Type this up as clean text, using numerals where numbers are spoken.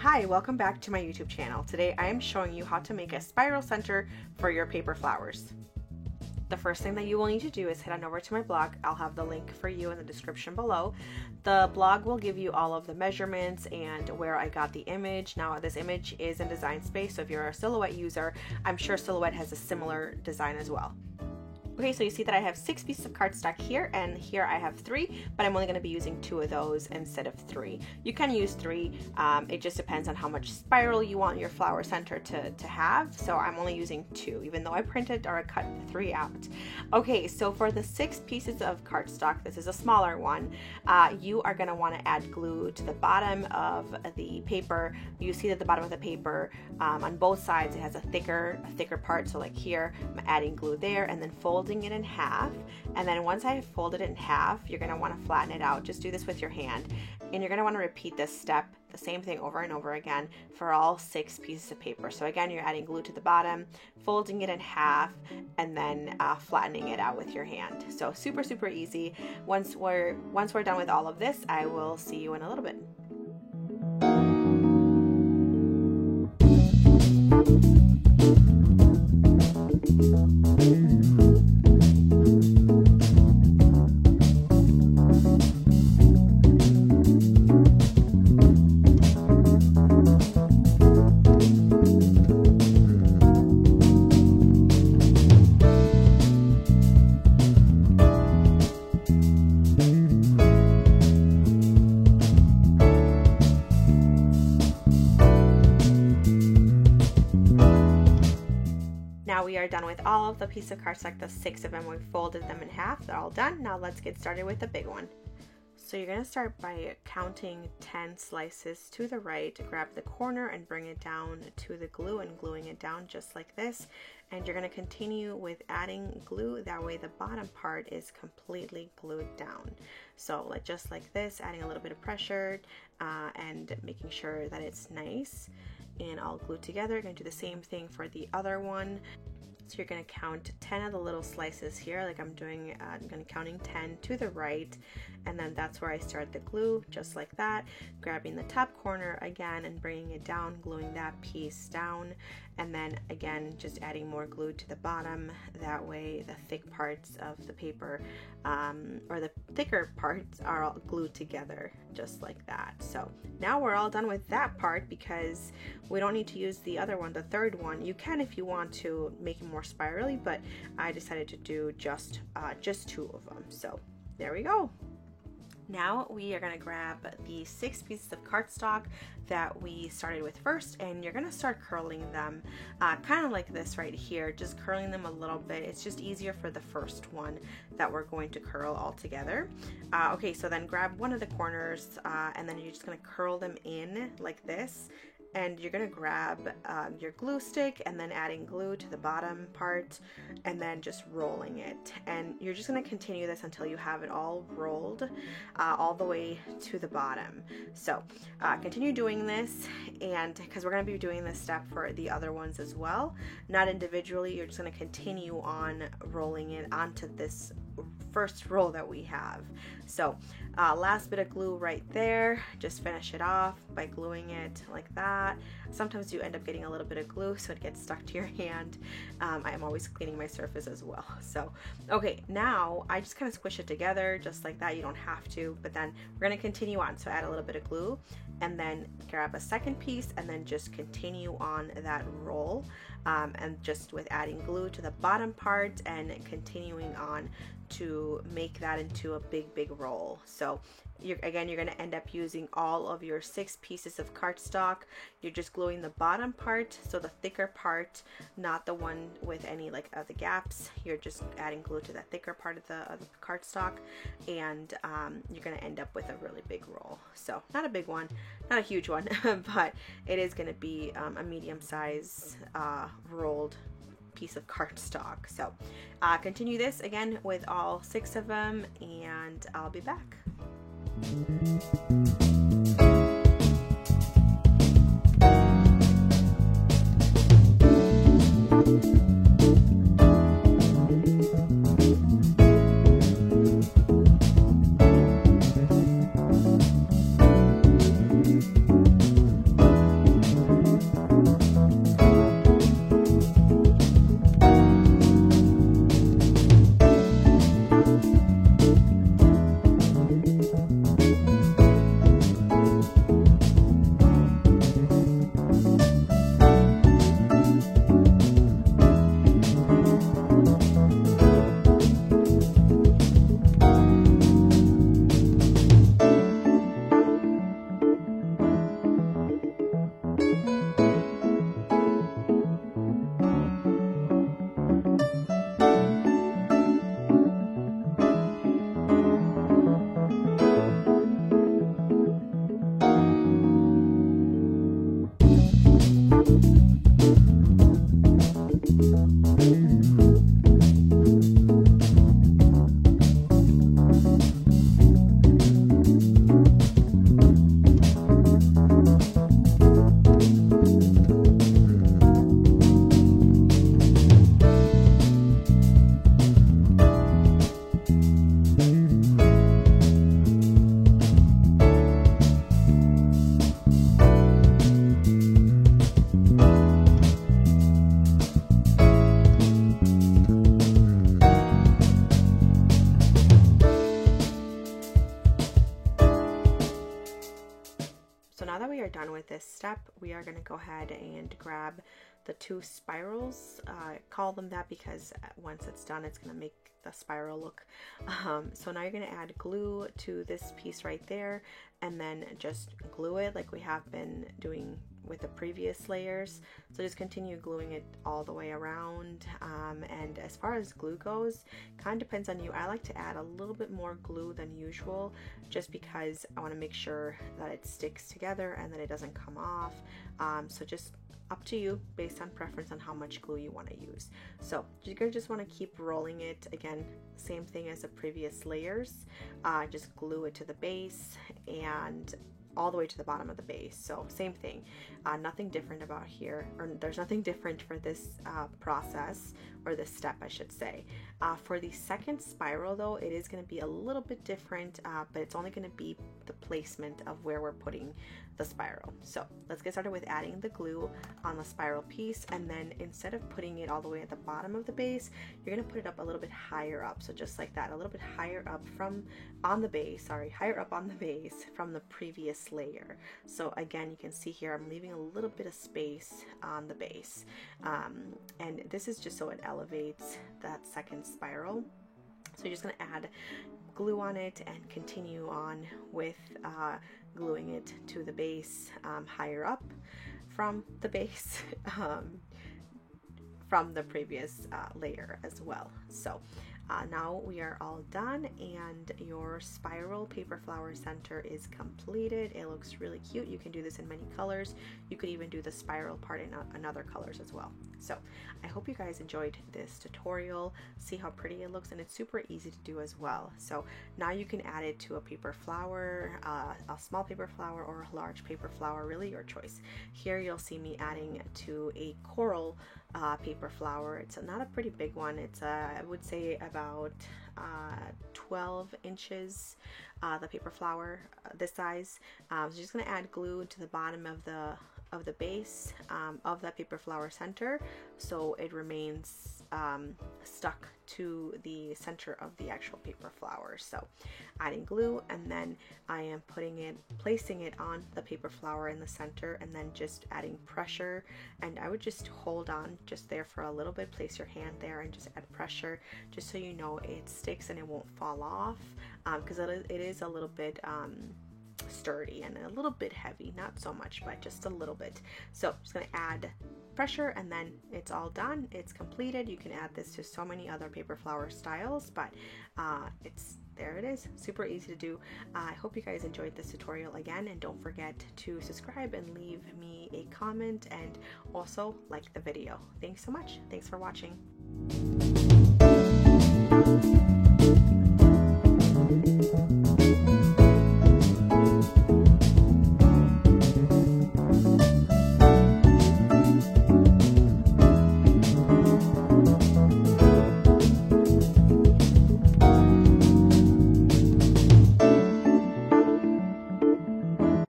Hi, welcome back to my YouTube channel. Today I am showing you how to make a spiral center for your paper flowers. The first thing that you will need to do is head on over to my blog. I'll have the link for you in the description below. The blog will give you all of the measurements and where I got the image. Now this image is in Design Space, so if you're a Silhouette user, I'm sure Silhouette has a similar design as well. Okay, so you see that I have 6 pieces of cardstock here, and here I have 3, but I'm only going to be using 2 of those instead of 3. You can use 3, it just depends on how much spiral you want your flower center to have, so I'm only using 2, even though I printed or I cut 3 out. Okay, so for the 6 pieces of cardstock, this is a smaller one, you are going to want to add glue to the bottom of the paper. You see that the bottom of the paper, on both sides, it has a thicker part, so like here, I'm adding glue there, and then folding it in half, and then once I have folded it in half, you're going to want to flatten it out. Just do this with your hand, and you're going to want to repeat this step, the same thing over and over again for all 6 pieces of paper. So again, you're adding glue to the bottom, folding it in half, and then flattening it out with your hand. So super easy. Once we're done with all of this, I will see you in a little bit. Now we are done with all of the pieces of cardstock, the 6 of them. We've folded them in half. They're all done. Now let's get started with the big one. So you're going to start by counting 10 slices to the right. Grab the corner and bring it down to the glue and gluing it down just like this. And you're going to continue with adding glue. That way the bottom part is completely glued down. So just like this, adding a little bit of pressure and making sure that it's nice and all glued together. You're going to do the same thing for the other one. So you're going to count 10 of the little slices here, like I'm doing. I'm going to counting 10 to the right, and then that's where I start the glue, just like that. Grabbing the top corner again and bringing it down, gluing that piece down, and then again just adding more glue to the bottom. That way the thick parts of the paper, or the thicker parts, are all glued together, just like that. So now we're all done with that part because we don't need to use the other one, the third one. You can if you want to make it more spirally, but I decided to do just 2 of them. So there we go. Now we are going to grab the 6 pieces of cardstock that we started with first, and you're going to start curling them kind of like this right here, just curling them a little bit. It's just easier for the first one that we're going to curl all together. Okay, so then grab one of the corners and then you're just going to curl them in like this. And you're going to grab your glue stick and then adding glue to the bottom part and then just rolling it. And you're just going to continue this until you have it all rolled all the way to the bottom. So continue doing this, and because we're going to be doing this step for the other ones as well, not individually. You're just going to continue on rolling it onto this first roll that we have. So last bit of glue right there, just finish it off by gluing it like that. Sometimes you end up getting a little bit of glue so it gets stuck to your hand. I am always cleaning my surface as well. So okay, now I just kind of squish it together just like that. You don't have to, but then we're going to continue on. So add a little bit of glue and then grab a second piece and then just continue on that roll, and just with adding glue to the bottom part and continuing on to make that into a big roll. So you're going to end up using all of your 6 pieces of cardstock. You're just gluing the bottom part, so the thicker part, not the one with any of the gaps. You're just adding glue to that thicker part of the cardstock, and you're going to end up with a really big roll. So not a big one, not a huge one, but it is going to be a medium size rolled piece of cardstock. So continue this again with all 6 of them, and I'll be back. So now that we are done with this step, we are going to go ahead and grab the two spirals. Call them that because once it's done, it's going to make the spiral look. So now you're going to add glue to this piece right there, and then just glue it like we have been doing with the previous layers. So just continue gluing it all the way around. And as far as glue goes, kind of depends on you. I like to add a little bit more glue than usual just because I want to make sure that it sticks together and that it doesn't come off. So just up to you based on preference on how much glue you want to use. So you're gonna just want to keep rolling it. Again, same thing as the previous layers. Just glue it to the base and all the way to the bottom of the base. So same thing, nothing different about here, or there's nothing different for this process, or this step I should say. For the second spiral though, it is going to be a little bit different, but it's only going to be the placement of where we're putting the spiral. So let's get started with adding the glue on the spiral piece, and then instead of putting it all the way at the bottom of the base, you're going to put it up a little bit higher up. So just like that, a little bit higher up higher up on the base from the previous layer. So again, you can see here I'm leaving a little bit of space on the base, and this is just so it elevates that second spiral. So you're just going to add glue on it and continue on with gluing it to the base, higher up from the base, from the previous layer as well. So now we are all done, and your spiral paper flower center is completed. It looks really cute. You can do this in many colors. You could even do the spiral part in other colors as well. So I hope you guys enjoyed this tutorial. See how pretty it looks, and it's super easy to do as well. So now you can add it to a paper flower, a small paper flower or a large paper flower, really your choice. Here you'll see me adding to a coral paper flower. It's not a pretty big one. It's I would say about 12 inches, the paper flower, this size. So you're just going to add glue to the bottom of the base of that paper flower center, so it remains stuck to the center of the actual paper flower. So adding glue, and then I am placing it on the paper flower in the center, and then just adding pressure. And I would just hold on just there for a little bit, place your hand there and just add pressure, just so you know it sticks and it won't fall off, because it is a little bit sturdy and a little bit heavy, not so much, but just a little bit. So just going to add pressure, and then it's all done. It's completed. You can add this to so many other paper flower styles, but there it is, super easy to do. I hope you guys enjoyed this tutorial again, and don't forget to subscribe and leave me a comment, and also like the video. Thanks so much. Thanks for watching.